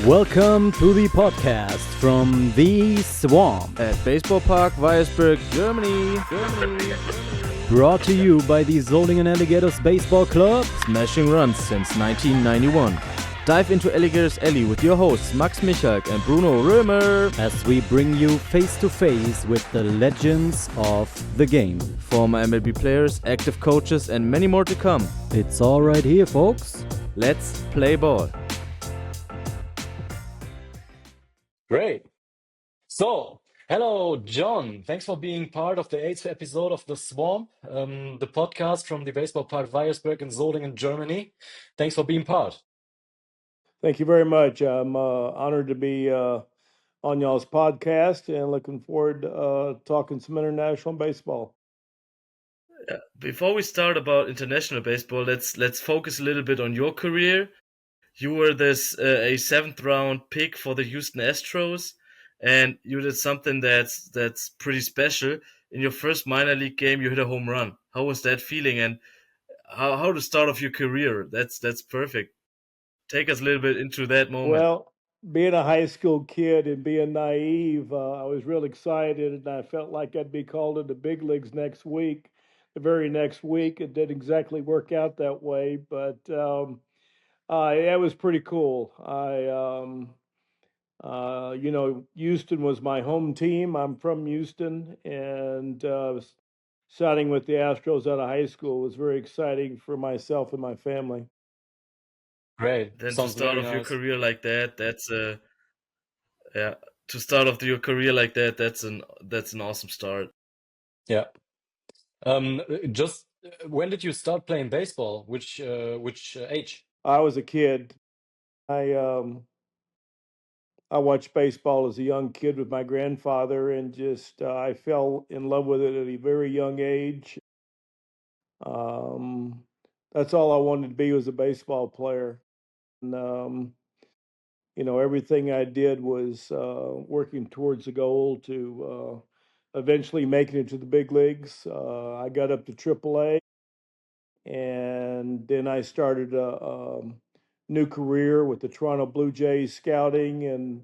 Welcome to the podcast from The Swamp. At Baseball-Park, Weyersberg, Germany. Brought to you by the Solingen Alligators Baseball Club. Smashing runs since 1991. Dive into Alligators Alley with your hosts Max Michalk and Bruno Römer. As we bring you face to face with the legends of the game. Former MLB players, active coaches and many more to come. It's all right here, folks. Let's play ball. Great. So, hello, John. Thanks for being part of the 8th episode of The Swamp, the podcast from the Baseball Park Weyersberg in Solingen, Germany. Thanks for being part. Thank you very much. I'm honored to be on y'all's podcast and looking forward to talking some international baseball. Before we start about international baseball, let's focus a little bit on your career. You were a 7th round pick for the Houston Astros, and you did something that's pretty special. In your first minor league game, you hit a home run. How was that feeling, and how the start of your career? That's perfect. Take us a little bit into that moment. Well, being a high school kid and being naive, I was real excited, and I felt like I'd be called into big leagues next week. The very next week, it didn't exactly work out that way, but it was pretty cool. Houston was my home team. I'm from Houston, and signing with the Astros out of high school was very exciting for myself and my family. Great. Then Sounds to start very off your nice. career like that, To start off your career like that, that's an awesome start. Yeah. Just when did you start playing baseball? Which age? I was a kid. I watched baseball as a young kid with my grandfather, and just I fell in love with it at a very young age. That's all I wanted to be, was a baseball player. And everything I did was working towards the goal to eventually making it to the big leagues. I got up to AAA, and then I started a new career with the Toronto Blue Jays scouting and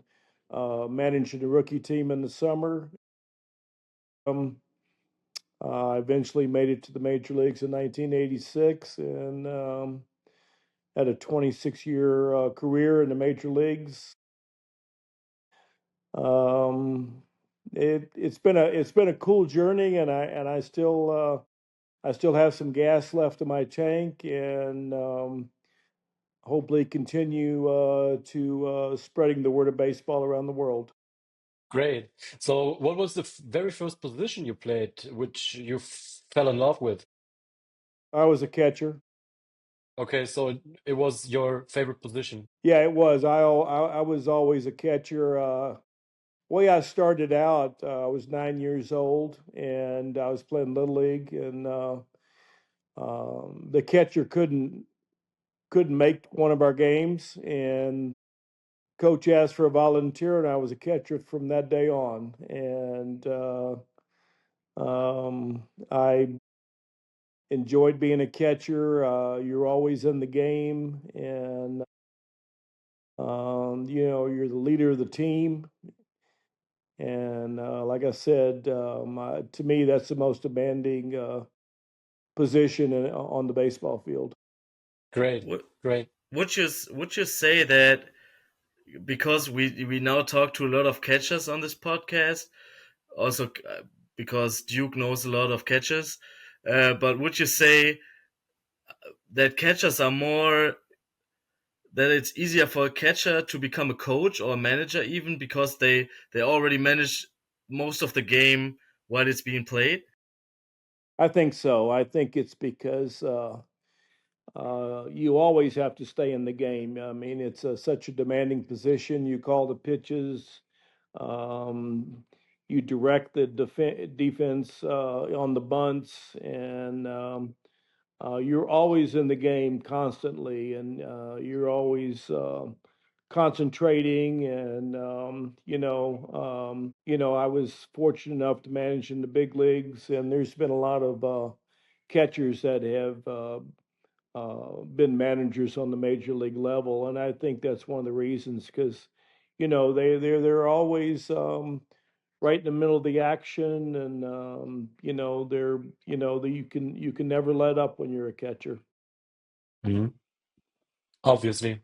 managing the rookie team in the summer. I eventually made it to the major leagues in 1986 and had a 26-year career in the major leagues. It's been a cool journey, and I still have some gas left in my tank, and hopefully continue to spreading the word of baseball around the world. Great. So, what was the very first position you played, which you fell in love with? I was a catcher. Okay, so it was your favorite position. Yeah, it was. I was always a catcher. Way I started out, I was 9 years old, and I was playing Little League, and the catcher couldn't make one of our games, and coach asked for a volunteer, and I was a catcher from that day on. And I enjoyed being a catcher. You're always in the game, and you're the leader of the team. And like I said, to me, that's the most demanding position on the baseball field. Great. Would you say that, because we now talk to a lot of catchers on this podcast, also because Duke knows a lot of catchers, but would you say that catchers are more, that it's easier for a catcher to become a coach or a manager, even because they already manage most of the game while it's being played? I think so. I think it's because you always have to stay in the game. I mean, it's such a demanding position. You call the pitches, you direct the defense on the bunts, and you're always in the game constantly, and you're always concentrating. And I was fortunate enough to manage in the big leagues, and there's been a lot of catchers that have been managers on the major league level, and I think that's one of the reasons because, they're always right in the middle of the action, and you can never let up when you're a catcher. Mhm. Obviously.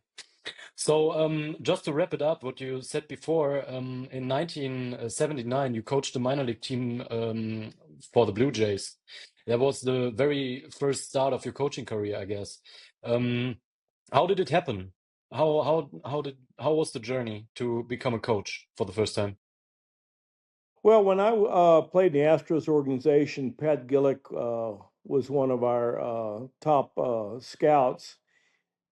So, just to wrap it up, what you said before, in 1979, you coached the minor league team for the Blue Jays. That was the very first start of your coaching career, I guess. How did it happen? How was the journey to become a coach for the first time? Well, when I played in the Astros organization, Pat Gillick was one of our top scouts,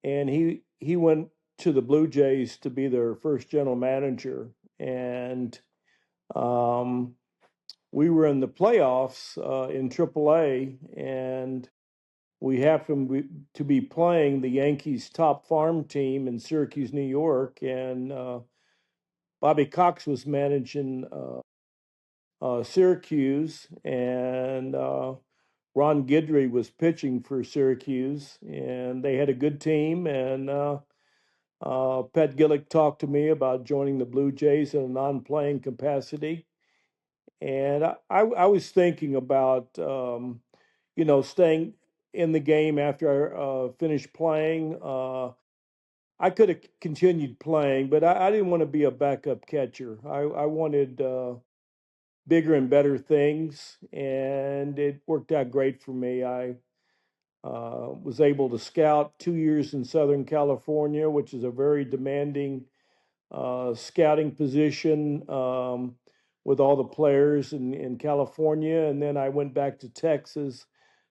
and he went to the Blue Jays to be their first general manager, and um, we were in the playoffs in AAA, and we happened to be playing the Yankees' top farm team in Syracuse, New York, and Bobby Cox was managing Syracuse, and Ron Guidry was pitching for Syracuse, and they had a good team. And Pat Gillick talked to me about joining the Blue Jays in a non-playing capacity, and I was thinking about staying in the game after I finished playing. I could have continued playing, but I didn't want to be a backup catcher. I wanted bigger and better things, and it worked out great for me. I was able to scout 2 years in Southern California, which is a very demanding scouting position with all the players in California. And then I went back to Texas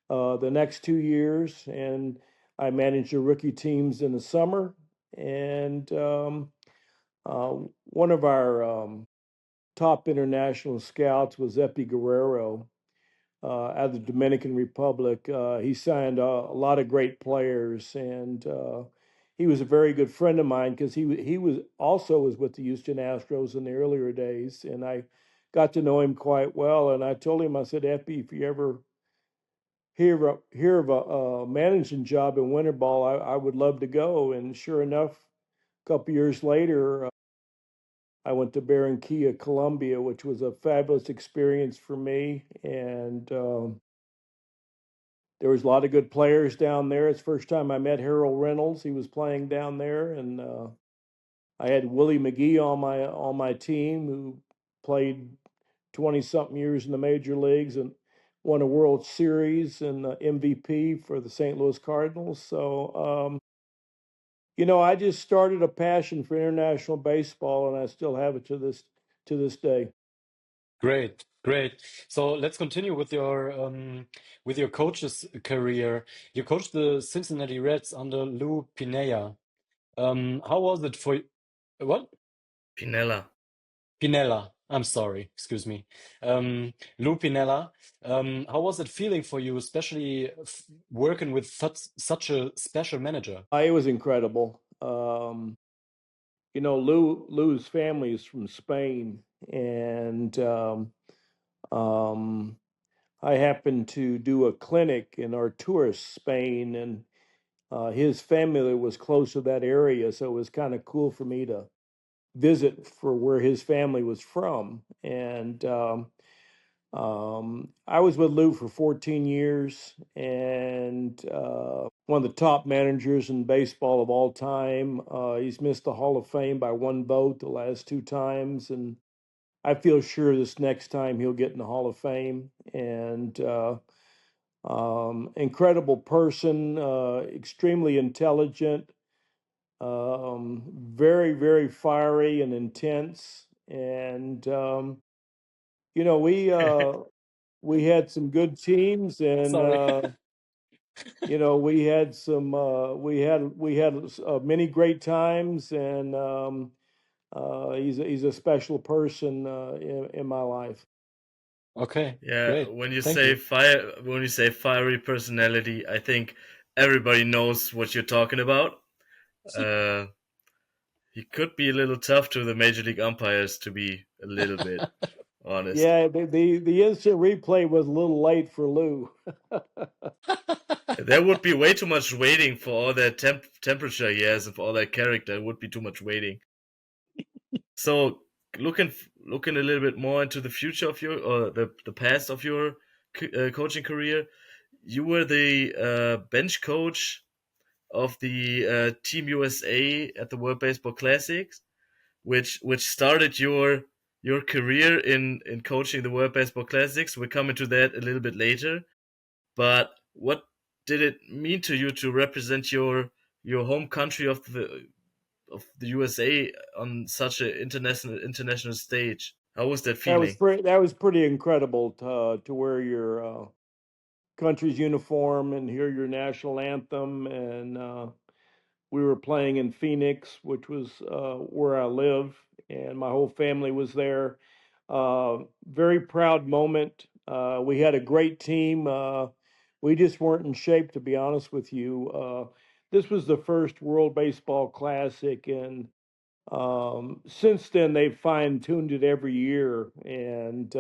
the next 2 years, and I managed the rookie teams in the summer. And one of our top international scouts was Epi Guerrero out of the Dominican Republic. He signed a lot of great players, and he was a very good friend of mine because he was with the Houston Astros in the earlier days, and I got to know him quite well. And I told him, I said, Epi, if you ever hear of a managing job in winter ball, I would love to go. And sure enough, a couple years later, I went to Barranquilla, Colombia, which was a fabulous experience for me. And there was a lot of good players down there. It's the first time I met Harold Reynolds. He was playing down there, and I had Willie McGee on my team, who played 20-something years in the major leagues and won a World Series and MVP for the St. Louis Cardinals. So, I just started a passion for international baseball, and I still have it to this day. Great, great. So let's continue with your coach's career. You coached the Cincinnati Reds under Lou Piniella. How was it for what? Piniella. Piniella. I'm sorry, excuse me. Lou Piniella. How was it feeling for you, especially working with such a special manager? It was incredible. Lou's family is from Spain, and um, I happened to do a clinic in Arturis, Spain, and his family was close to that area, so it was kind of cool for me to visit for where his family was from. And I was with Lou for 14 years, and one of the top managers in baseball of all time. He's missed the Hall of Fame by one vote the last two times, and I feel sure this next time he'll get in the Hall of Fame. And incredible person, extremely intelligent, very, very fiery and intense. And we had some good teams, and Sorry. we had many great times, and he's a special person in my life. Okay, Yeah, great. Thank you. when you say fiery personality, I think everybody knows what you're talking about. Uh, he could be a little tough to the major league umpires, to be a little bit honest. Yeah, the instant replay was a little late for Lou. There would be way too much waiting for all that temperature he has and for all that character. It would be too much waiting. So looking a little bit more into the future of your or the past of your coaching career, you were the bench coach of the Team USA at the World Baseball Classics, which started your career in coaching the World Baseball Classics. We're coming to that a little bit later. But what did it mean to you to represent your home country of the USA on such an international stage? How was that feeling? That was pretty incredible to wear your country's uniform and hear your national anthem. And we were playing in Phoenix, which was where I live, and my whole family was there. Very proud moment. We had a great team. We just weren't in shape, to be honest with you. This was the first World Baseball Classic, and since then they've fine-tuned it every year. And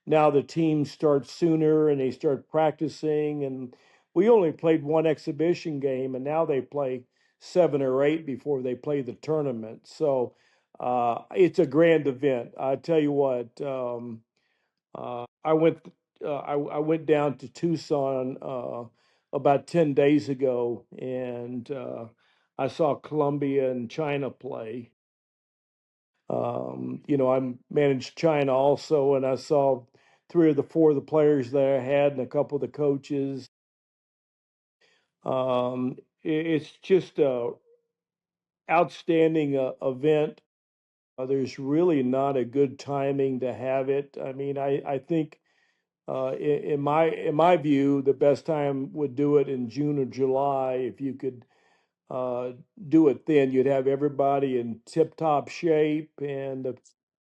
now the team starts sooner and they start practicing. And we only played one exhibition game, and now they play 7 or 8 before they play the tournament. So it's a grand event. I tell you what, I went I went down to Tucson about 10 days ago, and I saw Colombia and China play. I managed China also, and I saw 3 or 4 of the players that I had and a couple of the coaches. It's just a outstanding event. There's really not a good timing to have it. I mean, I think in my view, the best time would do it in June or July. If you could uh, do it then, you'd have everybody in tip-top shape, and the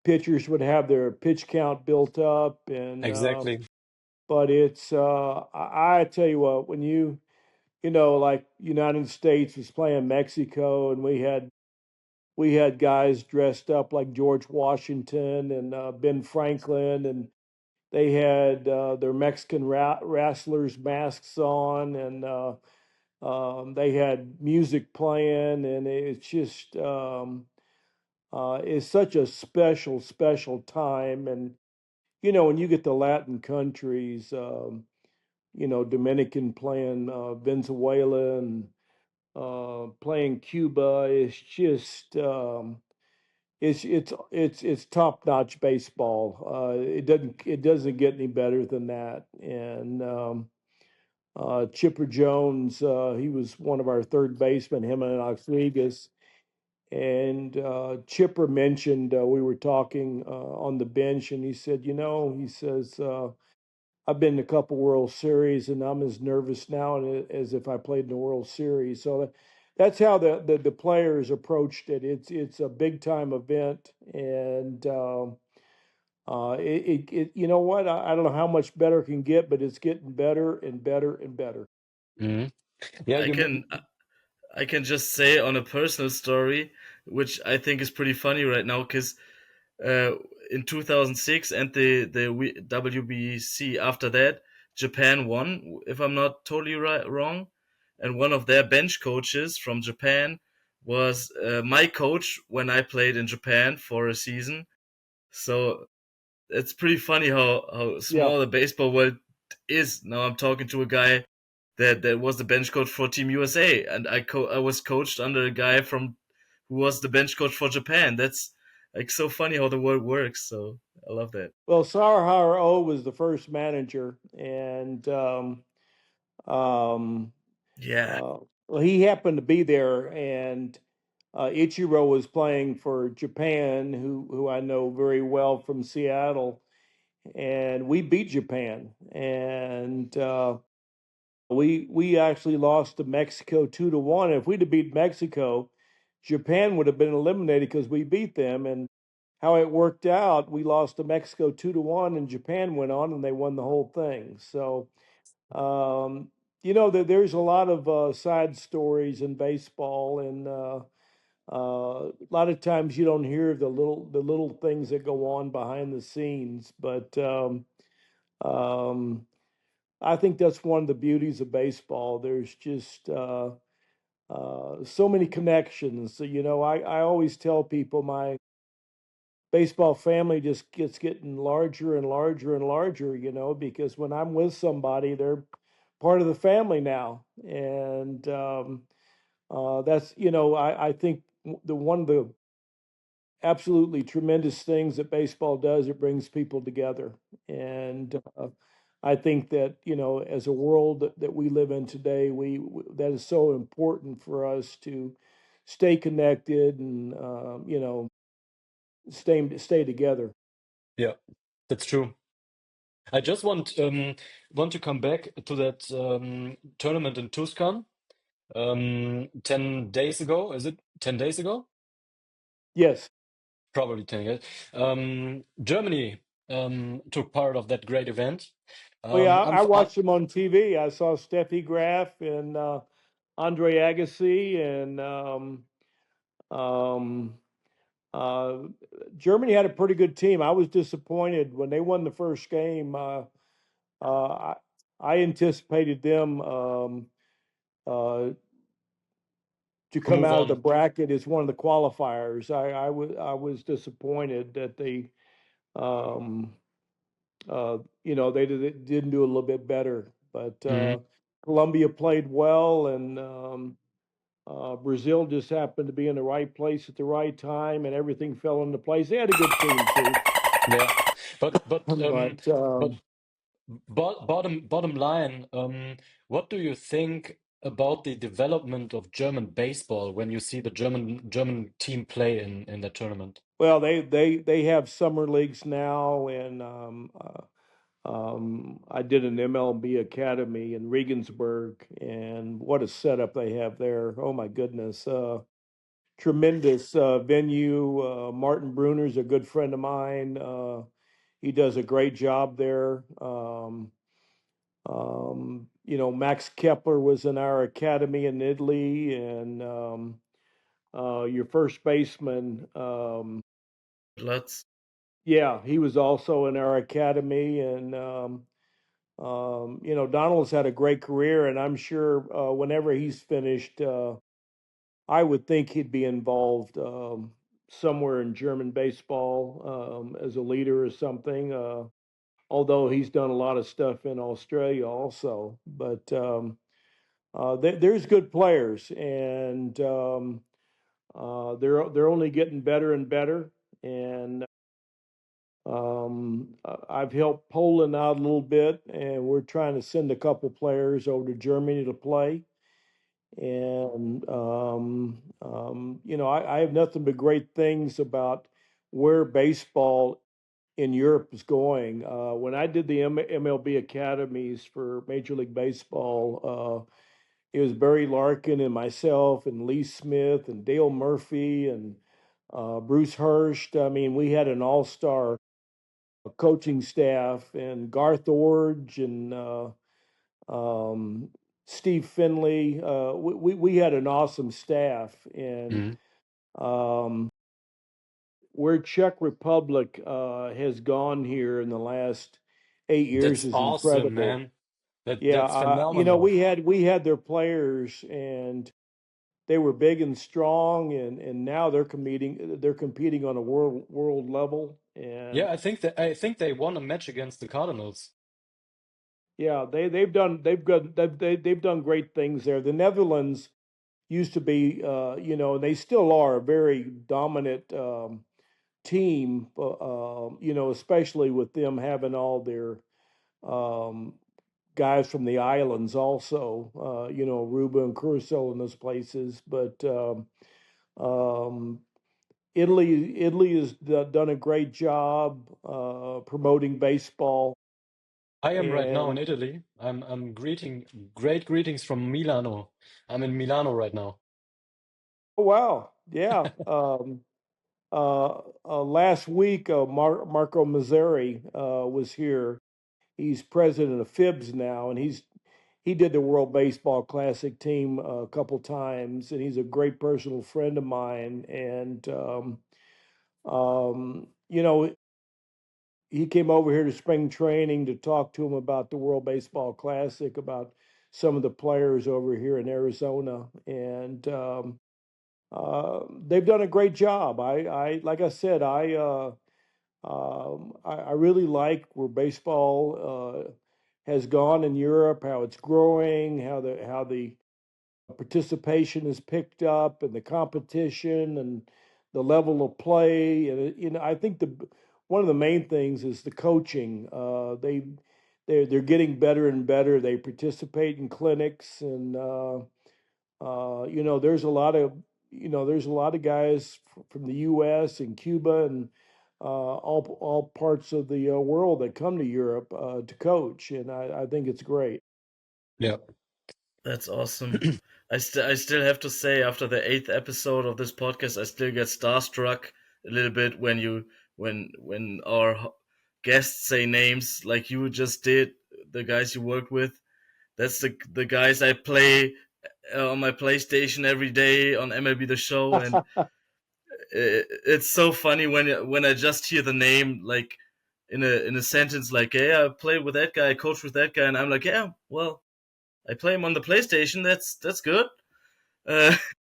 pitchers would have their pitch count built up. And Exactly. but it's I tell you what, when like United States was playing Mexico, and we had guys dressed up like George Washington and Ben Franklin, and they had their Mexican wrestlers masks on, and they had music playing, and it's just it's such a special, special time. And when you get the Latin countries, Dominican playing Venezuela, and playing Cuba, it's top notch baseball. It doesn't get any better than that. And Chipper Jones, he was one of our third basemen, him and Rodriguez. And Chipper mentioned, we were talking on the bench, and he said, he says, I've been to a couple World Series, and I'm as nervous now as if I played in the World Series. So that's how the players approached it. It's a big time event, and you know what? I don't know how much better it can get, but it's getting better and better and better. Mhm. Yeah, I can I can just say on a personal story, which I think is pretty funny right now, because uh, in 2006 and the WBC after that, Japan won, if I'm not totally wrong, and one of their bench coaches from Japan was my coach when I played in Japan for a season. So it's pretty funny how Yeah. small the baseball world is. Now I'm talking to a guy that was the bench coach for Team USA, and I was coached under a guy from who was the bench coach for Japan. That's like so funny how the world works. So I love that. Well, Sarahara was the first manager, and um, Yeah, well, he happened to be there, and Ichiro was playing for Japan, who I know very well from Seattle, and we beat Japan, and we actually lost to Mexico 2-1. If we'd have beat Mexico, Japan would have been eliminated because we beat them. And how it worked out, we lost to Mexico 2-1, and Japan went on and they won the whole thing. So there's a lot of side stories in baseball, and a lot of times you don't hear the little things that go on behind the scenes. But um, I think that's one of the beauties of baseball. There's just so many connections. So, I always tell people my baseball family just getting larger and larger and larger, because when I'm with somebody, they're part of the family now. And that's, I think the one of the absolutely tremendous things that baseball does, it brings people together. And I think that, as a world that we live in today, that is so important for us to stay connected and, stay together. Yeah, that's true. I just want to come back to that tournament in Tucson 10 days ago. Is it 10 days ago? Yes. Probably 10 years. Germany took part of that great event. Well, yeah, I I'm watched them on TV. I saw Steffi Graf and Andre Agassi, and um, uh, Germany had a pretty good team. I was disappointed when they won the first game. I, I anticipated them uh, to to come move out of the on. bracket as one of the qualifiers. I was disappointed that they um, didn't do a little bit better. But Mhm. Colombia played well, and Brazil just happened to be in the right place at the right time, and everything fell into place. They had a good team too. Yeah, but But but bottom line, what do you think about the development of German baseball when you see the German team play in that tournament? well, they have summer leagues now, and I did an MLB academy in Regensburg, and what a setup they have there! Oh my goodness, tremendous venue. Martin Bruner's a good friend of mine. He does a great job there. Max Kepler was in our academy in Italy, and your first baseman, Let's yeah, he was also in our academy, and Donald's had a great career, and I'm sure whenever he's finished, I would think he'd be involved somewhere in German baseball as a leader or something. Although he's done a lot of stuff in Australia also, but there's good players, and they're only getting better and better. And I've helped Poland out a little bit, and we're trying to send a couple players over to Germany to play. And I have nothing but great things about where baseball in Europe is going. When I did the MLB academies for Major League Baseball, it was Barry Larkin and myself and Lee Smith and Dale Murphy and Bruce Hurst. I mean, we had an all-star coaching staff, and Garth Orge and um, Steve Finley. We had an awesome staff, and Mhm. um, where Czech Republic has gone here in the last 8 years That's is awesome, incredible. man. Yeah, That's phenomenal. we had their players, and they were big and strong, and now they're competing on a world level, and Yeah, I think they won a match against the Cardinals. yeah, they've done great things there. The Netherlands used to be, and they still are a very dominant team, especially with them having all their um, guys from the islands also, Aruba and Curacao and those places. But um, Italy has done a great job promoting baseball. I am right now in And Italy. I'm great greetings from Milano. I'm in Milano right now. oh wow, yeah. Last week, Marco Mazzari was here. He's president of FIBS now, and he did the World Baseball Classic team a couple times, and he's a great personal friend of mine. And um, he came over here to spring training to talk to him about the World Baseball Classic, about some of the players over here in Arizona, and they've done a great job. Like I said, I really like where baseball has gone in Europe, how it's growing, how the participation is picked up, and the competition and the level of play. And I think the one of the main things is the coaching. They're getting better and better. They participate in clinics, and there's a lot of there's a lot of guys from the U.S. and Cuba and all parts of the world that come to Europe to coach, and I think it's great. Yeah. That's awesome. I still have to say, after the 8th episode of this podcast, I still get starstruck a little bit when our guests say names like you just did, the guys you worked with. That's the guys I play on my PlayStation every day on MLB The Show, and it's so funny when I just hear the name, like in a sentence, like, yeah, I played with that guy, I coached with that guy, and I'm like, yeah, well, I play him on the PlayStation. That's good.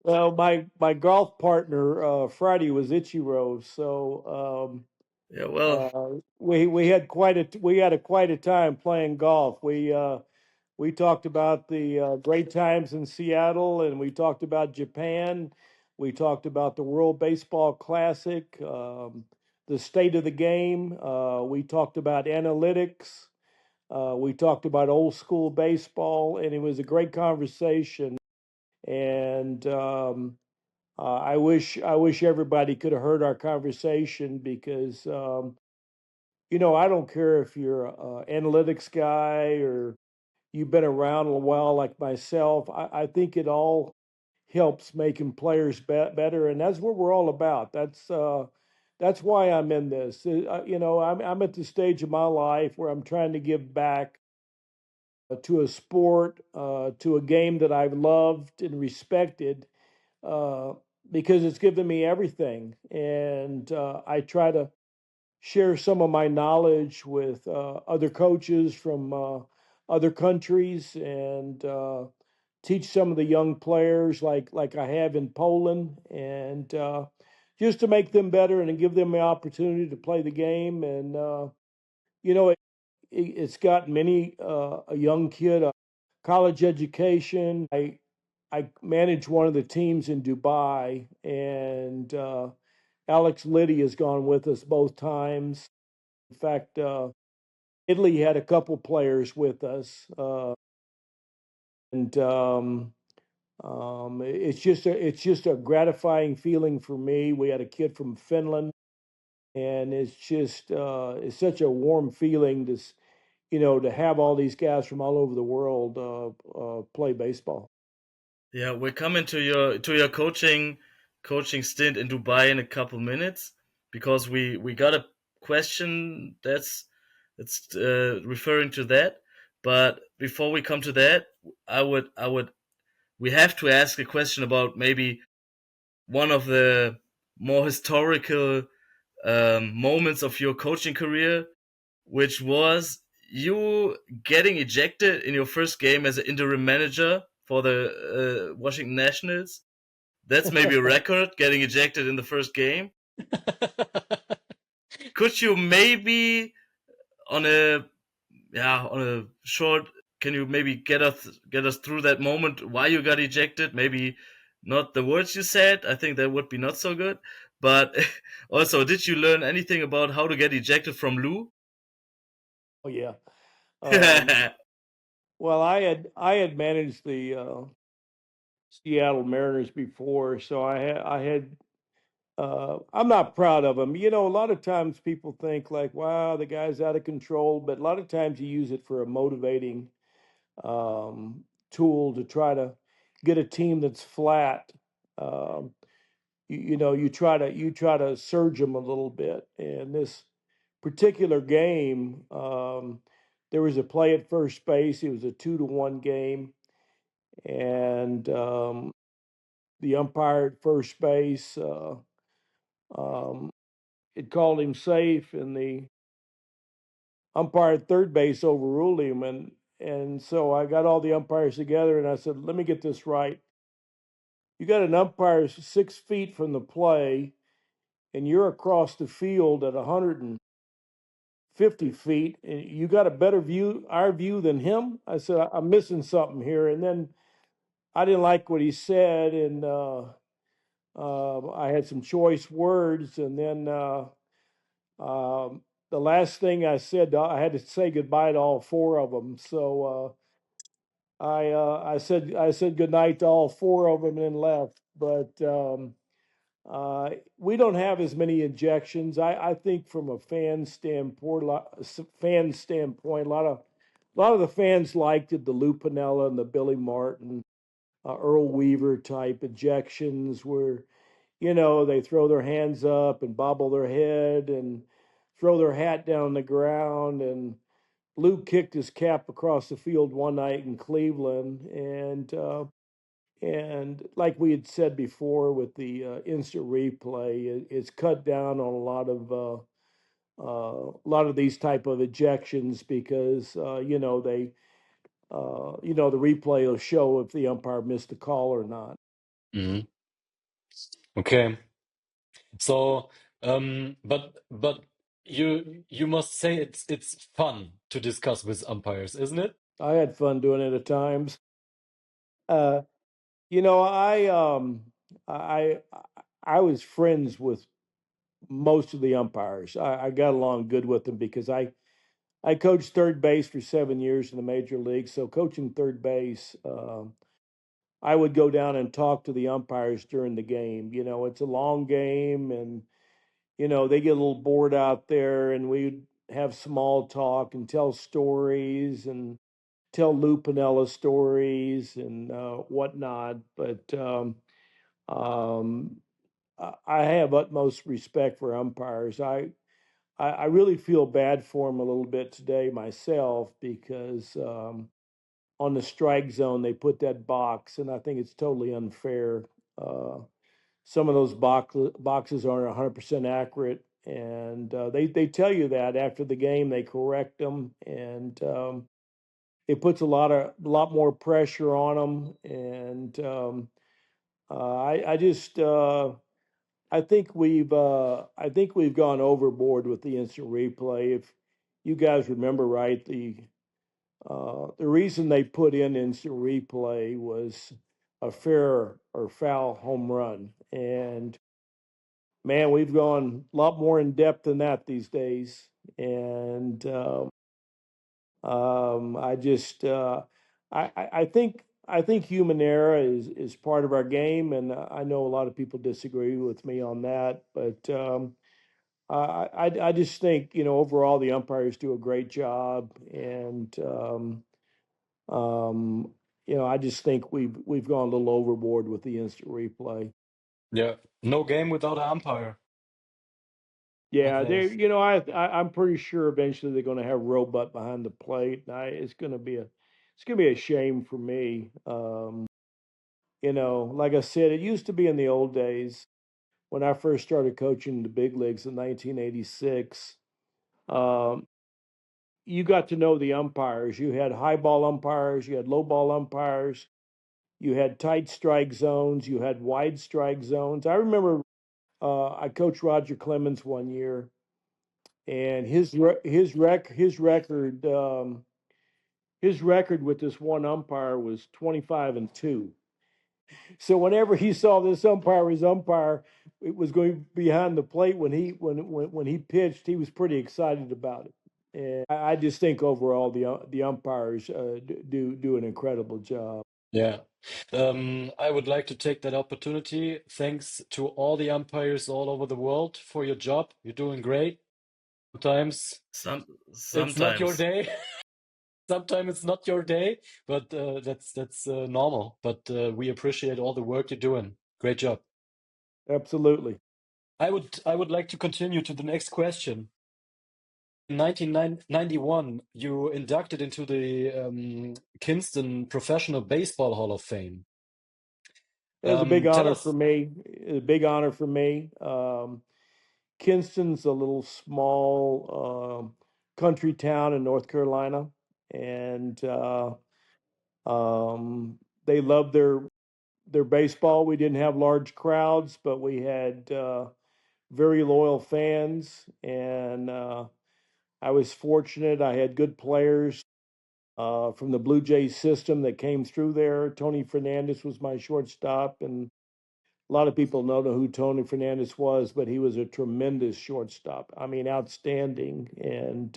Well, my golf partner Friday was Ichiro, so Yeah, well, we had quite a time playing golf. We talked about the great times in Seattle, and we talked about Japan. We talked about the World Baseball Classic, the state of the game. We talked about analytics. We talked about old school baseball, and it was a great conversation. And I wish everybody could have heard our conversation because I don't care if you're a analytics guy or you've been around a while like myself. I think it all helps making players better, and that's what we're all about. That's why I'm in this. I'm at the stage of my life where I'm trying to give back to a sport, to a game that I've loved and respected, uh, because it's given me everything. And I try to share some of my knowledge with other coaches from other countries and teach some of the young players like I have in Poland, and just to make them better and to give them the opportunity to play the game. And it's got many a young kid a college education. I manage one of the teams in Dubai, and Alex Liddy has gone with us both times. In fact, Italy had a couple players with us, and it's just a gratifying feeling for me. We had a kid from Finland, and it's such a warm feeling to have all these guys from all over the world play baseball. yeah, we're coming to your coaching stint in Dubai in a couple minutes, because we got a question that's referring to that. But before we come to that, I would we have to ask a question about maybe one of the more historical moments of your coaching career, which was you getting ejected in your first game as an interim manager for the Washington Nationals. That's maybe a record, getting ejected in the first game. Could you maybe on a on a short, can you maybe get us through that moment, why you got ejected? Maybe not the words you said. I think that would be not so good. But also, did you learn anything about how to get ejected from Lou? Oh yeah. Well, I had managed the Seattle Mariners before, so I had. I'm not proud of them. A lot of times people think like, "Wow, the guy's out of control," but a lot of times you use it for a motivating tool to try to get a team that's flat. Um, you try to surge them a little bit. And this particular game, there was a play at first base. It was a 2-1 game, and the umpire at first base um, it called him safe, and the umpire at third base overruled him, and so I got all the umpires together and I said, let me get this right. You got an umpire 6 feet from the play, and you're across the field at 150 feet, and you got a better view, our view, than him. I said, I'm missing something here. And then I didn't like what he said, and I had some choice words, and then the last thing I said, I had to say goodbye to all four of them. So I said goodnight to all four of them and then left. But we don't have as many ejections. I think from a fan standpoint, a lot of the fans liked it, the Lou Piniella and the Billy Martin, Earl Weaver type ejections where, they throw their hands up and bobble their head and throw their hat down on the ground. And Lou kicked his cap across the field one night in Cleveland, and like we had said before with the instant replay, it's cut down on a lot of these type of ejections because the replay will show if the umpire missed a call or not. Hmm. Okay. So, but you must say it's fun to discuss with umpires, isn't it? I had fun doing it at times. Uh, you know, I I was friends with most of the umpires. I got along good with them because I coached third base for 7 years in the major league. So coaching third base, I would go down and talk to the umpires during the game. It's a long game, and they get a little bored out there, and we'd have small talk and tell stories and tell Lou Piniella stories and whatnot. But um, I have utmost respect for umpires. I really feel bad for them a little bit today myself because on the strike zone they put that box, and I think it's totally unfair. Uh, some of those boxes aren't 100% accurate, and they tell you that after the game they correct them, and it puts a lot more pressure on them. And I just I think we've gone overboard with the instant replay. If you guys remember right, the reason they put in instant replay was a fair or foul home run, and man, we've gone a lot more in depth than that these days. And I just I think human error is part of our game, and I know a lot of people disagree with me on that, but I just think overall the umpires do a great job, and um, I just think we've gone a little overboard with the instant replay. Yeah. No game without an umpire, I Yeah, think. I'm pretty sure eventually they're going to have robot behind the plate, and it's going to be a shame for me. Like I said, it used to be in the old days when I first started coaching the big leagues in 1986. Um, you got to know the umpires. You had high ball umpires, you had low ball umpires, you had tight strike zones, you had wide strike zones. I remember I coached Roger Clemens one year, and his record with this one umpire was 25-2. So whenever he saw this umpire, his umpire, it was going behind the plate when he pitched, he was pretty excited about it. And I just think overall the umpires do an incredible job. Yeah. I would like to take that opportunity. Thanks to all the umpires all over the world for your job. You're doing great. Sometimes it's not your Sometimes. day. Sometimes it's not your day, but that's normal. But we appreciate all the work you're doing. Great job. Absolutely. I would like to continue to the next question. In 1991, you inducted into the Kinston Professional Baseball Hall of Fame. It was a big Tell honor for us. me. It was a big honor for me. Kinston's a little small country town in North Carolina, and they loved their baseball. We didn't have large crowds, but we had very loyal fans, and I was fortunate. I had good players from the Blue Jays system that came through there. Tony Fernandez was my shortstop, and a lot of people don't know who Tony Fernandez was, but he was a tremendous shortstop. I mean, outstanding. And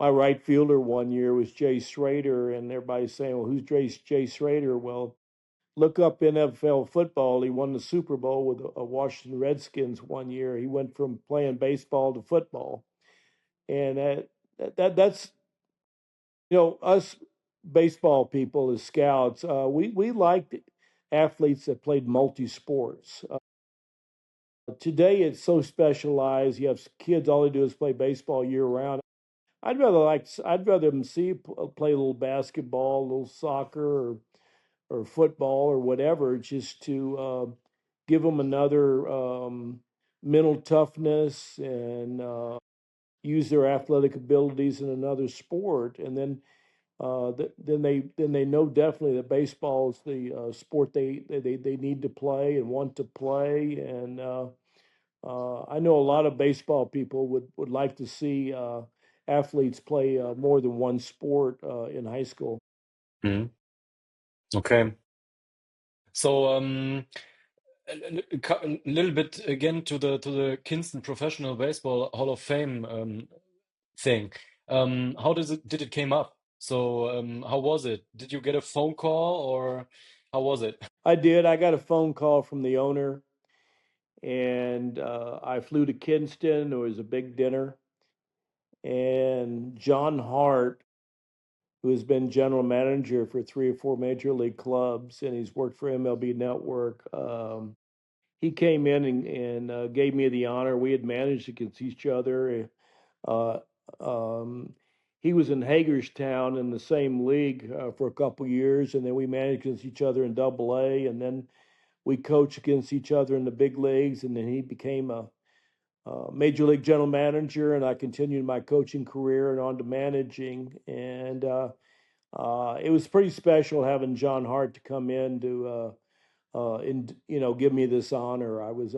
my right fielder one year was Jay Schrader, and everybody's saying, well, who's Jay Schrader? Well, look up NFL football. He won the Super Bowl with the Washington Redskins one year. He went from playing baseball to football. And that's, us baseball people as scouts, we liked athletes that played multi-sports. Today it's so specialized. You have kids, all they do is play baseball year round. I'd rather them play a little basketball, a little soccer, or football or whatever, just to give them another mental toughness and use their athletic abilities in another sport. And then they know definitely that baseball is the sport they need to play and want to play. And I know a lot of baseball people would like to see athletes play more than one sport in high school. Mhm. Okay. So a little bit again to the Kinston Professional Baseball Hall of Fame thing. How did it came up? So how was it? Did you get a phone call or how was it? I did. I got a phone call from the owner, and I flew to Kinston. There was a big dinner, and John Hart, who has been general manager for 3 or 4 major league clubs, and he's worked for MLB Network. He came in and gave me the honor. We had managed against each other. Uh, um, he was in Hagerstown in the same league for a couple years, and then we managed against each other in Double A, and then we coached against each other in the big leagues, and then he became a major league general manager, and I continued my coaching career and on to managing. And it was pretty special having John Hart to come in to and give me this honor. I was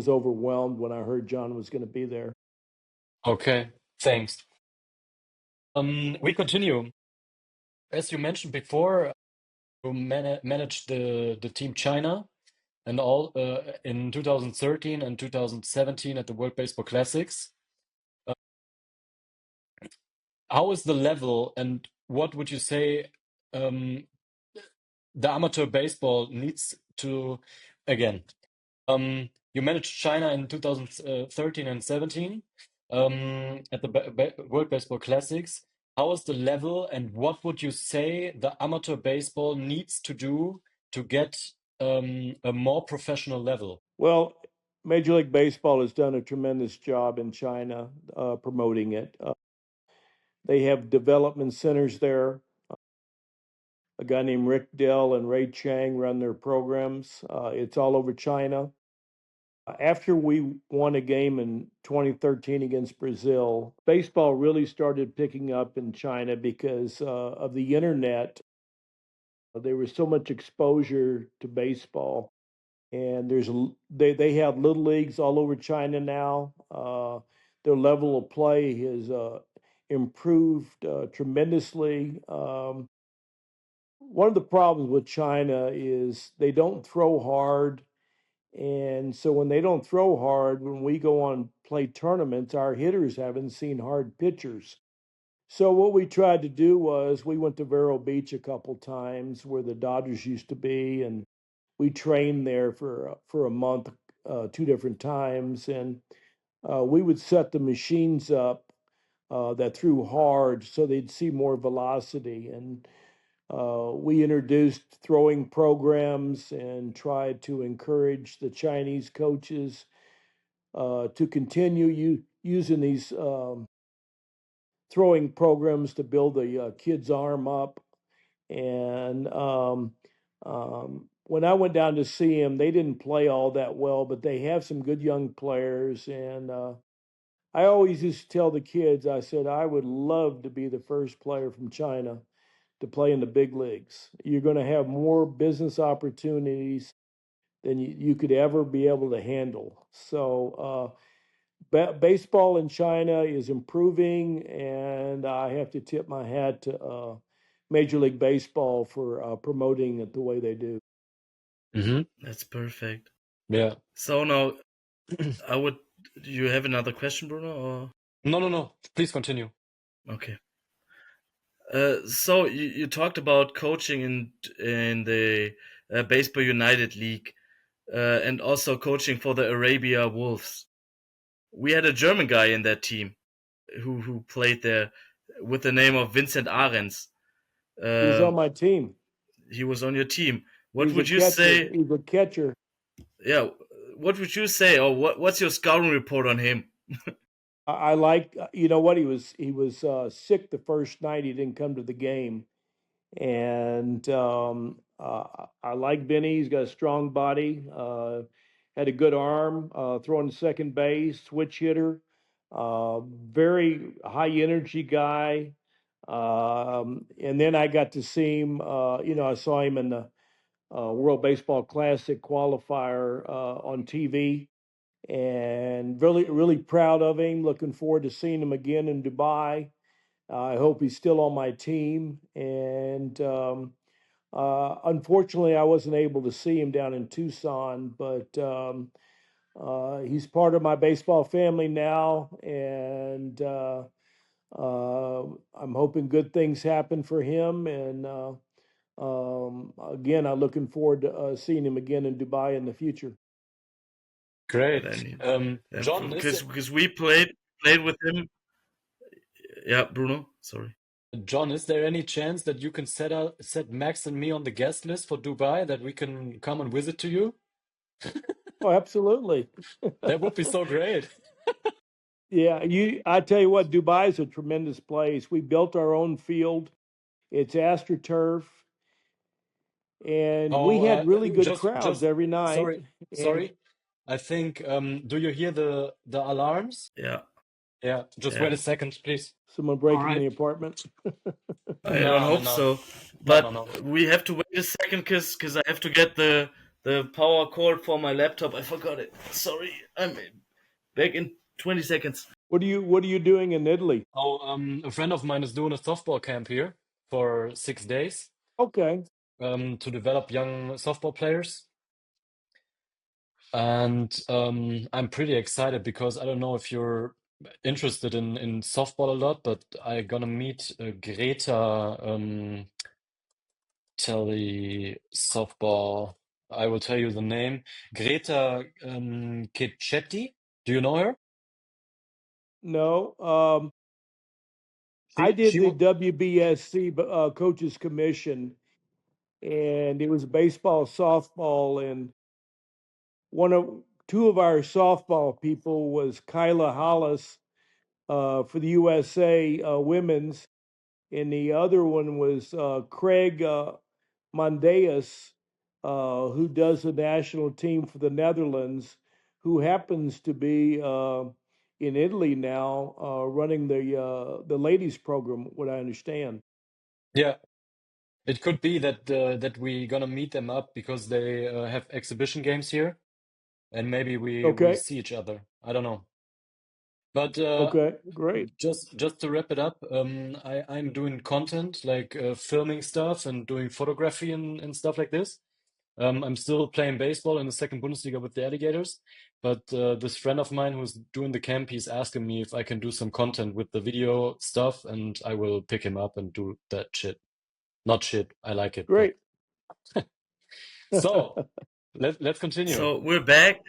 overwhelmed when I heard John was going to be there. Okay, thanks. We continue. As you mentioned before, you managed the team China and all in 2013 and 2017 at the World Baseball Classics. How is the level, and what would you say the amateur baseball needs to, again, you managed China in 2013 and 17 at the World Baseball Classics. How is the level, and what would you say the amateur baseball needs to do to get a more professional level? Well, Major League Baseball has done a tremendous job in China promoting it. They have development centers there. A guy named Rick Dell and Ray Chang run their programs. It's all over China. After we won a game in 2013 against Brazil, baseball really started picking up in China because of the internet. There was so much exposure to baseball, and they have little leagues all over China now. Their level of play has improved tremendously. One of the problems with China is they don't throw hard. And so when they don't throw hard, when we go on play tournaments, our hitters haven't seen hard pitchers. So what we tried to do was we went to Vero Beach a couple times where the Dodgers used to be, and we trained there for a month, 2 different times, and we would set the machines up that threw hard so they'd see more velocity. And we introduced throwing programs and tried to encourage the Chinese coaches to continue using these throwing programs to build the kid's arm up. And when I went down to see them, they didn't play all that well, but they have some good young players. And I always used to tell the kids, I said, I would love to be the first player from China to play in the big leagues. You're going to have more business opportunities than you could ever be able to handle. So, baseball in China is improving, and I have to tip my hat to Major League Baseball for promoting it the way they do. That's perfect. Yeah. So now, do you have another question, Bruno? Or? No. Please continue. Okay. So you talked about coaching in the Baseball United League and also coaching for the Arabia Wolves. We had a German guy in that team who played there with the name of Vincent Ahrens. He was on my team. He was on your team. What He's would a you catcher. say? He's a catcher. Yeah. What would you say, or what's your scouting report on him? I like, you know what, he was sick the first night. He didn't come to the game, and I like Vinny. He's got a strong body, had a good arm, throwing second base, switch hitter, very high energy guy. And then I got to see him. I saw him in the World Baseball Classic qualifier on TV, and really proud of him. Looking forward to seeing him again in Dubai. I hope he's still on my team. And unfortunately, I wasn't able to see him down in Tucson, but he's part of my baseball family now, and I'm hoping good things happen for him. And again, I'm looking forward to seeing him again in Dubai in the future. Great. Then John, because we played with him. Yeah, Bruno. Sorry. John, is there any chance that you can set Max and me on the guest list for Dubai, that we can come and visit to you? Oh, absolutely. That would be so great. Yeah, I tell you what, Dubai is a tremendous place. We built our own field. It's AstroTurf, and we had really good crowds every night. Sorry. I think, do you hear the alarms? Yeah. Yeah, just wait a second, please. Someone breaking in the apartment? I don't hope so. But we have to wait a second because I have to get the power cord for my laptop. I forgot it. Sorry. I'm back in 20 seconds. What are you doing in Italy? Oh, a friend of mine is doing a softball camp here for 6 days. Okay. To develop young softball players. And I'm pretty excited because I don't know if you're interested in softball a lot, but I'm gonna meet Greta Telly softball. I will tell you the name. Greta Cecchetti. Do you know her? No. I did the WBSC Coaches Commission, and it was baseball, softball, and two of our softball people was Kyla Hollis for the USA women's, and the other one was Craig Mondeus, who does the national team for the Netherlands, who happens to be in Italy now, running the ladies program, what I understand. Yeah, it could be that we're gonna meet them up because they have exhibition games here, and maybe we see each other. I don't know. But okay, great. Just to wrap it up, I'm doing content like filming stuff and doing photography and stuff like this. I'm still playing baseball in the second Bundesliga with the Alligators, but this friend of mine who's doing the camp, he's asking me if I can do some content with the video stuff, and I will pick him up and do that shit. Not shit, I like it. Great. So let's continue. So we're back.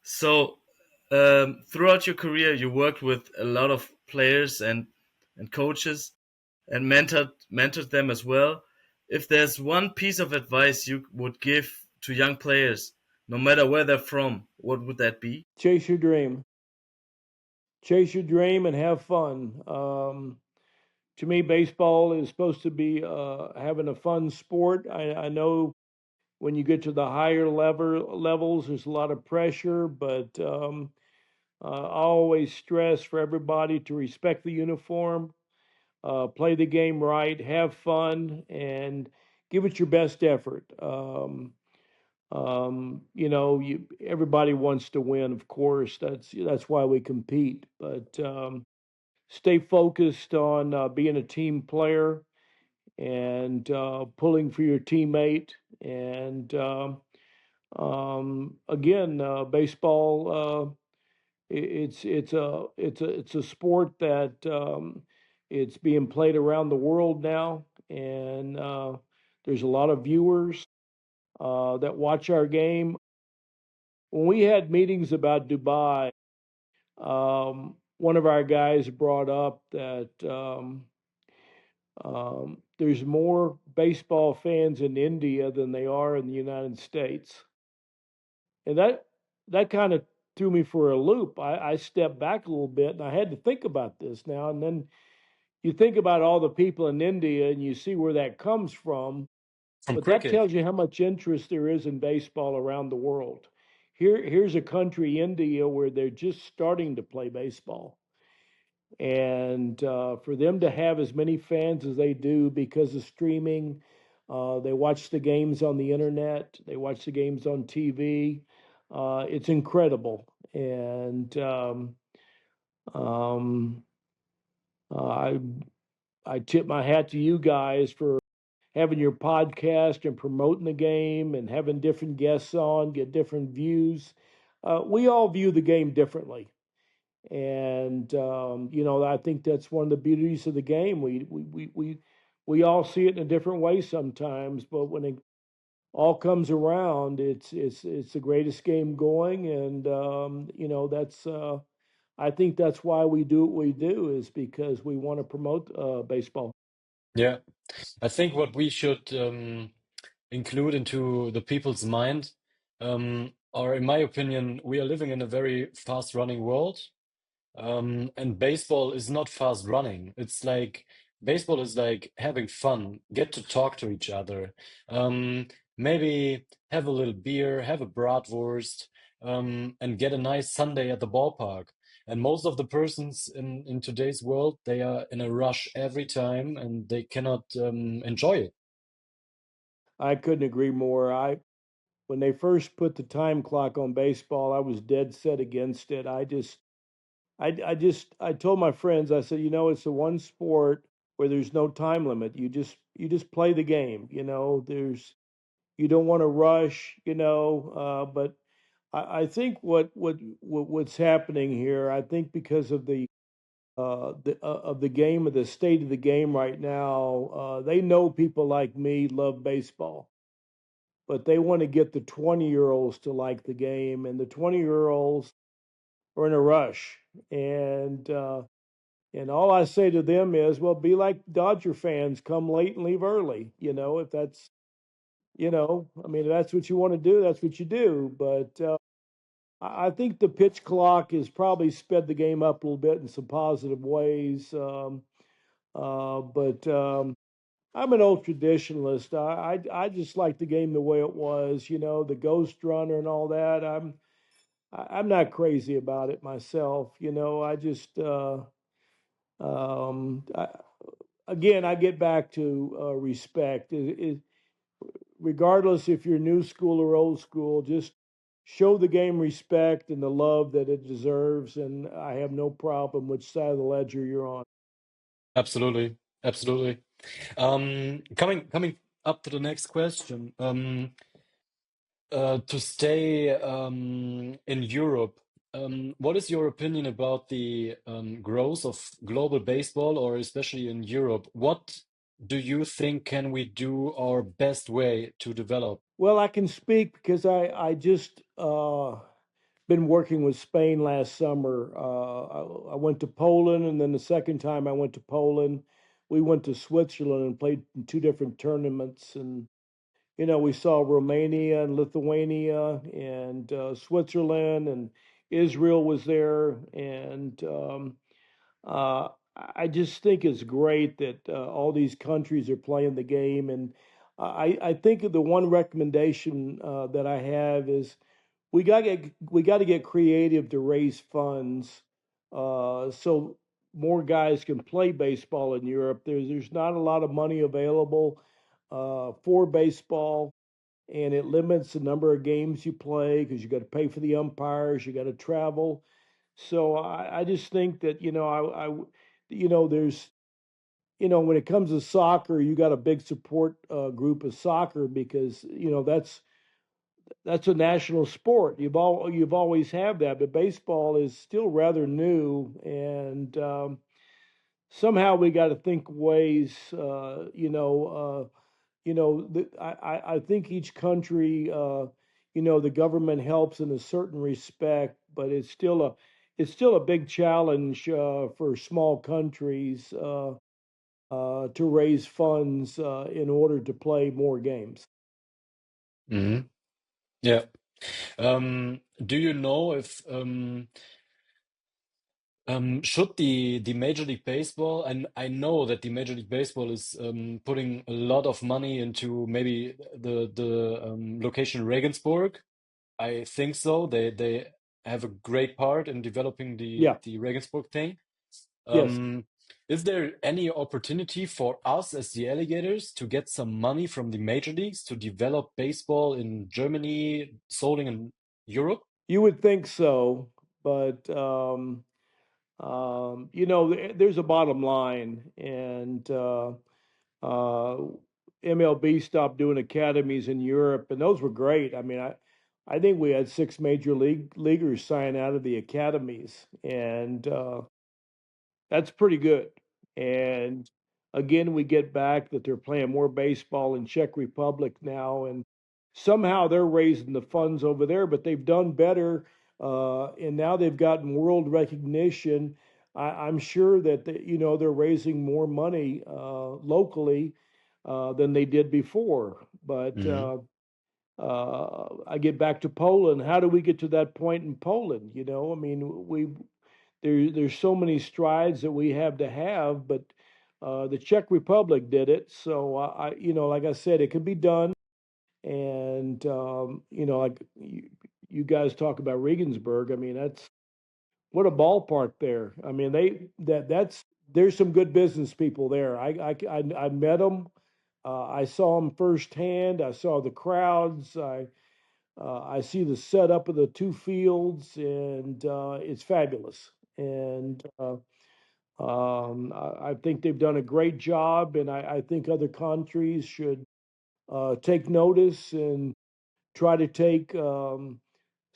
So throughout your career, you worked with a lot of players and coaches and mentored them as well. If there's one piece of advice you would give to young players, no matter where they're from, what would that be? Chase your dream. Chase your dream and have fun. To me, baseball is supposed to be having a fun sport. I know when you get to the higher levels, there's a lot of pressure, but I always stress for everybody to respect the uniform, play the game right, have fun, and give it your best effort. Everybody wants to win, of course. That's why we compete. But stay focused on being a team player and pulling for your teammate. And again, baseball. It's a sport that it's being played around the world now, and there's a lot of viewers that watch our game. When we had meetings about Dubai, one of our guys brought up that there's more baseball fans in India than they are in the United States, and that kind of threw me for a loop. I stepped back a little bit, and I had to think about this now. And then you think about all the people in India, and you see where that comes from. From But that cricket. tells you how much interest there is in baseball around the world. Here's a country, India, where they're just starting to play baseball. And for them to have as many fans as they do because of streaming, they watch the games on the internet, they watch the games on TV. It's incredible. And um, I, I tip my hat to you guys for having your podcast and promoting the game and having different guests on, get different views. We all view the game differently. And I think that's one of the beauties of the game. We all see it in a different way sometimes, but when it all comes around, it's the greatest game going, and that's I think that's why we do what we do, is because we want to promote baseball. Yeah. I think what we should include into the people's mind, or in my opinion, we are living in a very fast-running world. And baseball is not fast running. It's like baseball is like having fun, get to talk to each other. Um, Maybe have a little beer, have a bratwurst, and get a nice Sunday at the ballpark. And most of the persons in today's world, they are in a rush every time and they cannot enjoy it. I couldn't agree more. When they first put the time clock on baseball, I was dead set against it. I told my friends, I said, it's the one sport where there's no time limit. You just play the game. You don't want to rush. But I think what's happening here, I think because of the game, of the state of the game right now, they know people like me love baseball, but they want to get the 20-year-olds to like the game, and the 20-year-olds are in a rush. And all I say to them is, well, be like Dodger fans, come late and leave early. If that's, I mean, if that's what you want to do, that's what you do. But I think the pitch clock has probably sped the game up a little bit in some positive ways. But I'm an old traditionalist. I just like the game the way it was, the ghost runner and all that. I'm not crazy about it myself. I just I, again, I get back to respect. Regardless if you're new school or old school, just show the game respect and the love that it deserves. And I have no problem which side of the ledger you're on. Absolutely, absolutely. Coming up to the next question. To stay in Europe, what is your opinion about the growth of global baseball, or especially in Europe? What do you think can we do our best way to develop? Well, I can speak because I just been working with Spain last summer. I went to Poland, and then the second time I went to Poland, we went to Switzerland and played in two different tournaments. And we saw Romania and Lithuania and Switzerland, and Israel was there. And uh, I just think it's great that all these countries are playing the game. And I think the one recommendation that I have is we got to get creative to raise funds, so more guys can play baseball in Europe. There's not a lot of money available for baseball, and it limits the number of games you play because you got to pay for the umpires, you got to travel. So I just think that there's when it comes to soccer, you got a big support group of soccer because that's a national sport. You've always had that, but baseball is still rather new, and somehow we got to think ways. I think each country, the government helps in a certain respect, but it's still a big challenge for small countries to raise funds in order to play more games. Hmm. Yeah. Do you know if should the Major League Baseball, and I know that the Major League Baseball is putting a lot of money into maybe the location Regensburg. I think so. They have a great part in developing Yeah. the Regensburg thing. Yes. Is there any opportunity for us as the Alligators to get some money from the major leagues to develop baseball in Germany, Solingen, Europe? You would think so, but there's a bottom line, and uh, MLB stopped doing academies in Europe, and those were great. I mean, I think we had 6 major leaguers sign out of the academies, and that's pretty good. And again, we get back that they're playing more baseball in Czech Republic now, and somehow they're raising the funds over there, but they've done better, and now they've gotten world recognition. I'm sure that they're raising more money locally than they did before. But Hmm. I get back to Poland. How do we get to that point in Poland? I mean, there's so many strides that we have to have, but the Czech Republic did it. So like I said, it can be done. And like you guys talk about Regensburg. I mean, that's what a ballpark there. I mean, there's some good business people there. I met them. I saw them firsthand. I saw the crowds. I see the setup of the 2 fields, and it's fabulous. And I think they've done a great job, and I think other countries should take notice and try to take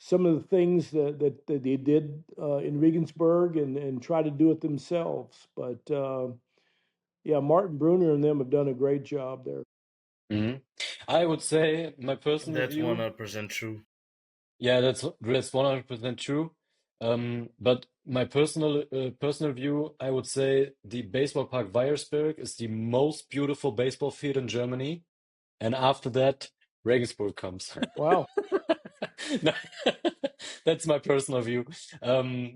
some of the things that they did in Regensburg and try to do it themselves. But yeah, Martin Bruner and them have done a great job there. Hmm. I would say my personal That's view. 100% true. Yeah, that's 100% true. But my personal view, I would say the baseball park Weyersberg is the most beautiful baseball field in Germany, and after that, Regensburg comes. Wow. No, that's my personal view.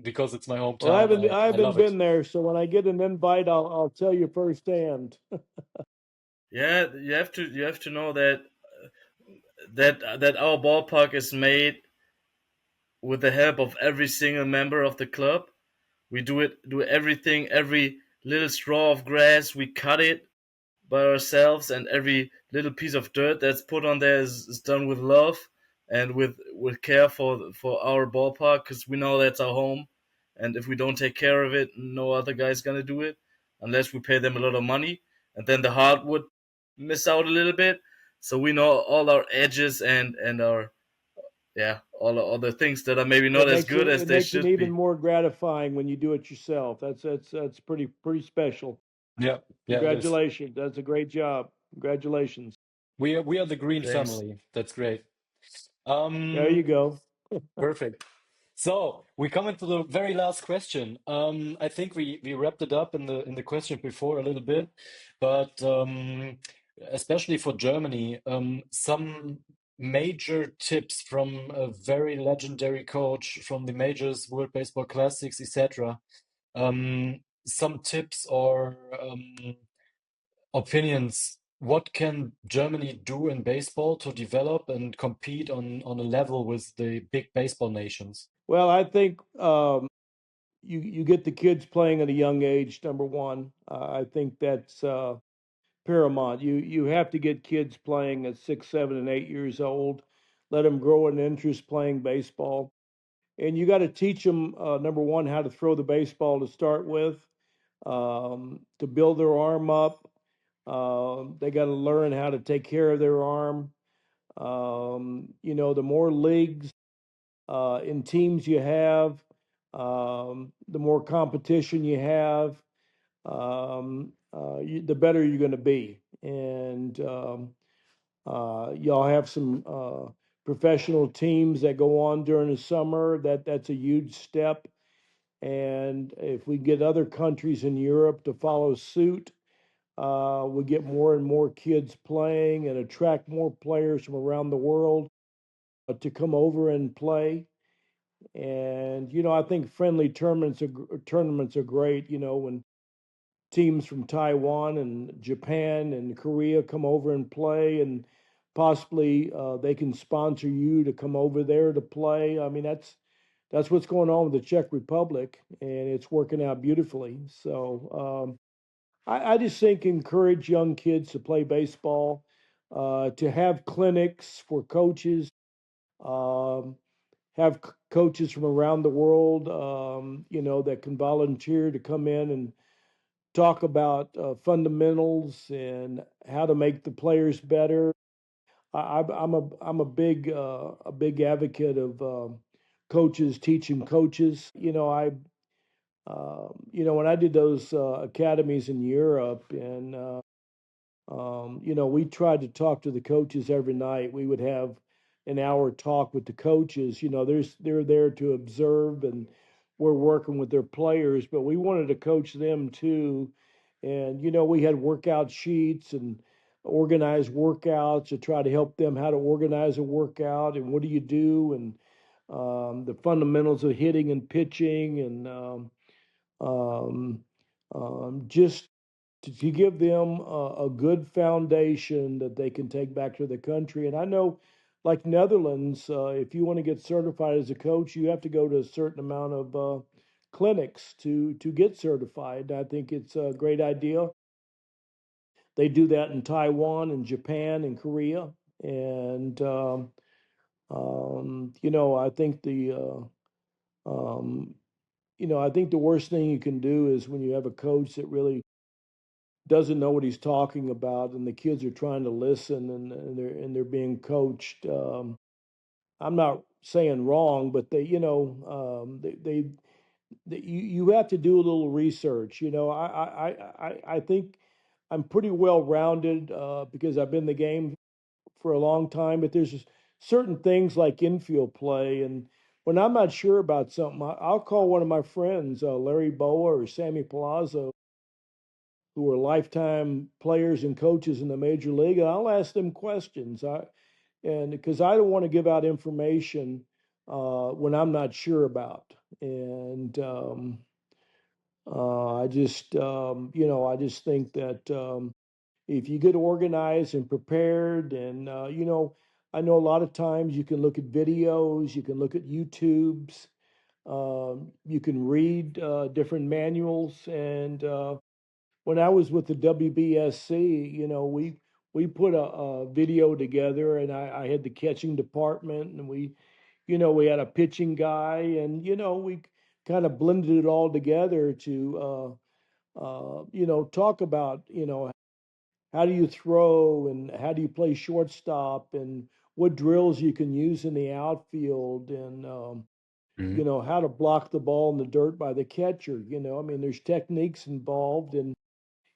Because it's my Well, hometown. I I haven't love it. been there, so when I get an invite, I'll tell you firsthand. Yeah, you have to know that our ballpark is made with the help of every single member of the club. We do everything, every little straw of grass, we cut it by ourselves, and every little piece of dirt that's put on there is done with love and with care for our ballpark, because we know that's our home, and if we don't take care of it, no other guy's gonna do it unless we pay them a lot of money, and then the heart would miss out a little bit. So we know all our edges and our, yeah, all the things that are maybe not as good as It they makes it should even be. more gratifying when you do it yourself. That's pretty special. Yeah, yeah, it is. Congratulations. That's a great job. Congratulations. We are the Green Thanks. family. That's great. There you go. Perfect. So we come into the very last question. I think we wrapped it up in the question before a little bit, but especially for Germany, some major tips from a very legendary coach from the majors, World Baseball Classics, etc. Some tips or opinions what can Germany do in baseball to develop and compete on a level with the big baseball nations? Well, I think you get the kids playing at a young age. Number one, I think that's paramount. You have to get kids playing at 6, 7, and 8 years old. Let them grow an interest playing baseball, and you got to teach them number one how to throw the baseball to start with, to build their arm up. They got to learn how to take care of their arm. The more leagues in teams you have, the more competition you have, the better you're going to be. And y'all have some professional teams that go on during the summer. That's a huge step. And if we get other countries in Europe to follow suit, we get more and more kids playing and attract more players from around the world to come over and play. And I think friendly tournaments are great. When teams from Taiwan and Japan and Korea come over and play, and possibly they can sponsor you to come over there to play. I mean, that's what's going on with the Czech Republic, and it's working out beautifully. So I just think encourage young kids to play baseball, to have clinics for coaches. Um, have coaches from around the world, that can volunteer to come in and talk about fundamentals and how to make the players better. I'm a big advocate of coaches teaching coaches. When I did those academies in Europe, and we tried to talk to the coaches every night. We would have an hour talk with the coaches. They're there to observe, and we're working with their players, but we wanted to coach them too. And we had workout sheets and organized workouts to try to help them how to organize a workout and what do you do, and the fundamentals of hitting and pitching, and um, just to give them a good foundation that they can take back to the country. And I know, like Netherlands, if you want to get certified as a coach, you have to go to a certain amount of clinics to get certified. I think it's a great idea. They do that in Taiwan and Japan and Korea. And I think um, I think the worst thing you can do is when you have a coach that really doesn't know what he's talking about, and the kids are trying to listen, and they're being coached. I'm not saying wrong, but you have to do a little research. I think I'm pretty well rounded because I've been in the game for a long time. But there's just certain things like infield play, and when I'm not sure about something, I'll call one of my friends, Larry Boa or Sammy Palazzo, who are lifetime players and coaches in the major league, and I'll ask them questions. And because I don't want to give out information when I'm not sure about, and I just think that if you get organized and prepared, and I know a lot of times you can look at videos, you can look at YouTubes, you can read different manuals, and when I was with the WBSC, we put a video together, and I had the catching department, and we had a pitching guy, and we kind of blended it all together to talk about how do you throw, and how do you play shortstop, and what drills you can use in the outfield, and how to block the ball in the dirt by the catcher. I mean, there's techniques involved, and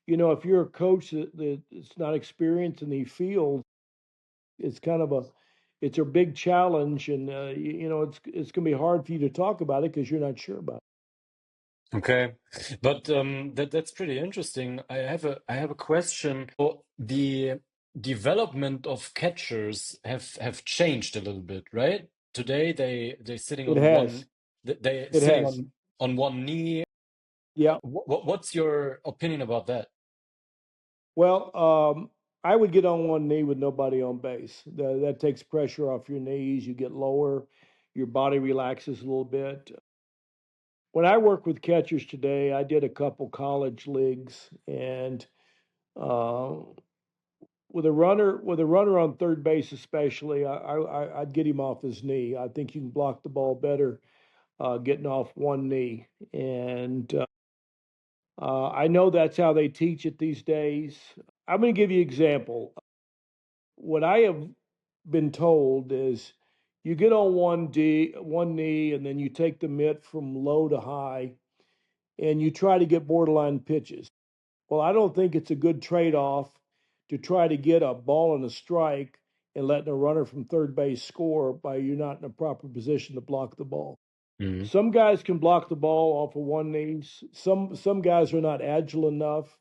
if you're a coach that's not experienced in the field, it's kind of it's a big challenge, and it's going to be hard for you to talk about it because you're not sure about Okay, but that's pretty interesting. I have a question. So the development of catchers have changed a little bit, right? Today they're sitting it. It on has. one they're It sitting has. on one knee. Yeah. What's your opinion about that? Well, I would get on one knee with nobody on base. That takes pressure off your knees. You get lower, your body relaxes a little bit. When I work with catchers today, I did a couple college leagues, and uh, with a runner on third base, especially, I'd get him off his knee. I think you can block the ball better getting off one knee, and I know that's how they teach it these days. I'm going to give you an example. What I have been told is you get on one knee, and then you take the mitt from low to high, and you try to get borderline pitches. Well, I don't think it's a good trade-off to try to get a ball and a strike and letting a runner from third base score by you not in a proper position to block the ball. Mhm. Some guys can block the ball off of one knee. Some guys are not agile enough.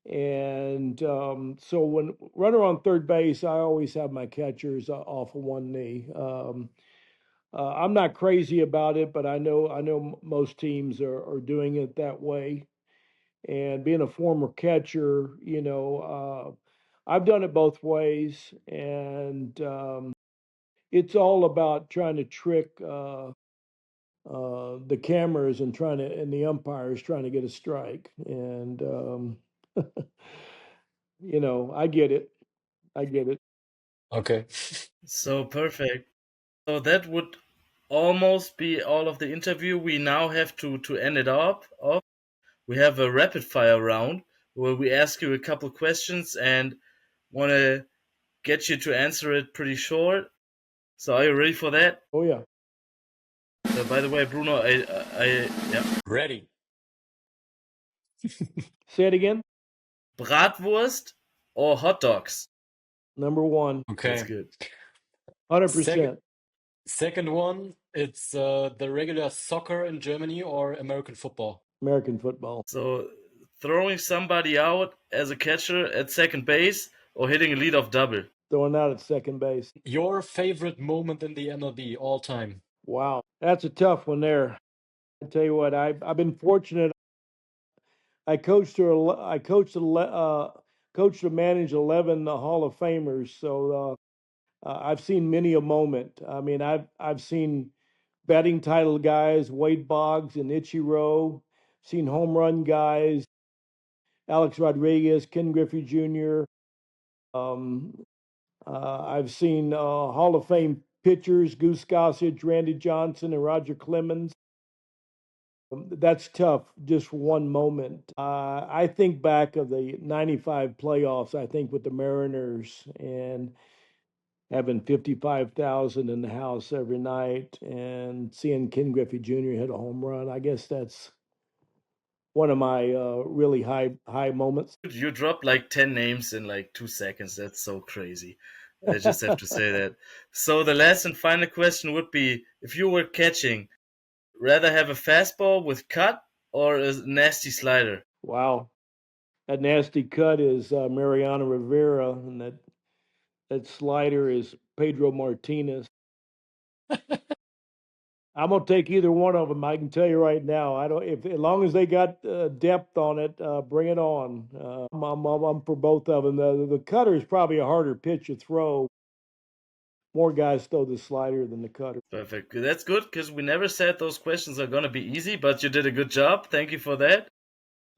And so when runner on third base, I always have my catchers off of one knee. I'm not crazy about it, but I know most teams are doing it that way. And being a former catcher, I've done it both ways, and it's all about trying to trick the cameras and the umpires trying to get a strike. And I get it. I get it. Okay. So perfect. So that would almost be all of the interview. We now have to end it up. We have a rapid fire round where we ask you a couple questions and want to get you to answer it pretty short. So are you ready for that? Oh yeah. By the way, Bruno, yeah. Ready. Say it again. Bratwurst or hot dogs? Number one. That's Okay. good. 100%. Second one, it's the regular soccer in Germany or American football. American football. So throwing somebody out as a catcher at second base or hitting a leadoff double? Throwing out at second base. Your favorite moment in the MLB all time? Wow, that's a tough one there. I tell you what, I've been fortunate. I coached to manage 11 Hall of Famers, so I've seen many a moment. I mean, I've seen batting title guys, Wade Boggs and Ichiro. Seen home run guys, Alex Rodriguez, Ken Griffey Jr. I've seen Hall of Fame pitchers, Goose Gossage, Randy Johnson, and Roger Clemens. That's tough just for one moment. I think back of the 95 playoffs, I think with the Mariners and having 55,000 in the house every night and seeing Ken Griffey Jr. hit a home run. I guess that's one of my really high moments. You dropped like 10 names in like 2 seconds. That's so crazy. I just have to say that. So the last and final question would be, if you were catching, rather have a fastball with cut or a nasty slider? Wow. That nasty cut is Mariano Rivera, and that slider is Pedro Martinez. I'm gonna take either one of them. I can tell you right now. I don't if as long as they got depth on it, bring it on. I'm for both of them. The cutter is probably a harder pitch to throw. More guys throw the slider than the cutter. Perfect. That's good because we never said those questions are going to be easy, but you did a good job. Thank you for that.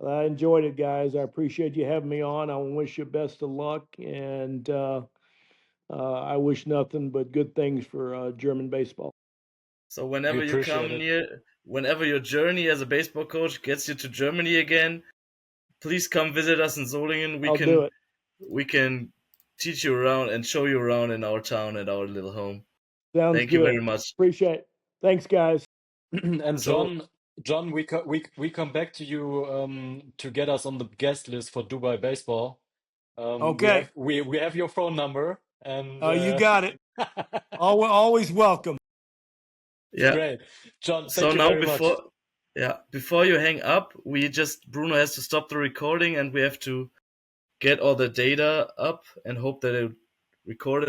I enjoyed it, guys. I appreciate you having me on. I wish you best of luck, and I wish nothing but good things for German baseball. So We whenever you come appreciate it. near, whenever your journey as a baseball coach gets you to Germany again, please come visit us in Solingen. I'll do it. We can teach you around and show you around in our town and our little home. Sounds Thank good. you very much. Appreciate it. Thanks, guys. And So- John, we come back to you to get us on the guest list for Dubai Baseball. Okay. We have your phone number, and You got it. Always welcome. Yeah. great, John. So Thank you now very much. before you hang up, Bruno has to stop the recording and we have to get all the data up and hope that it recorded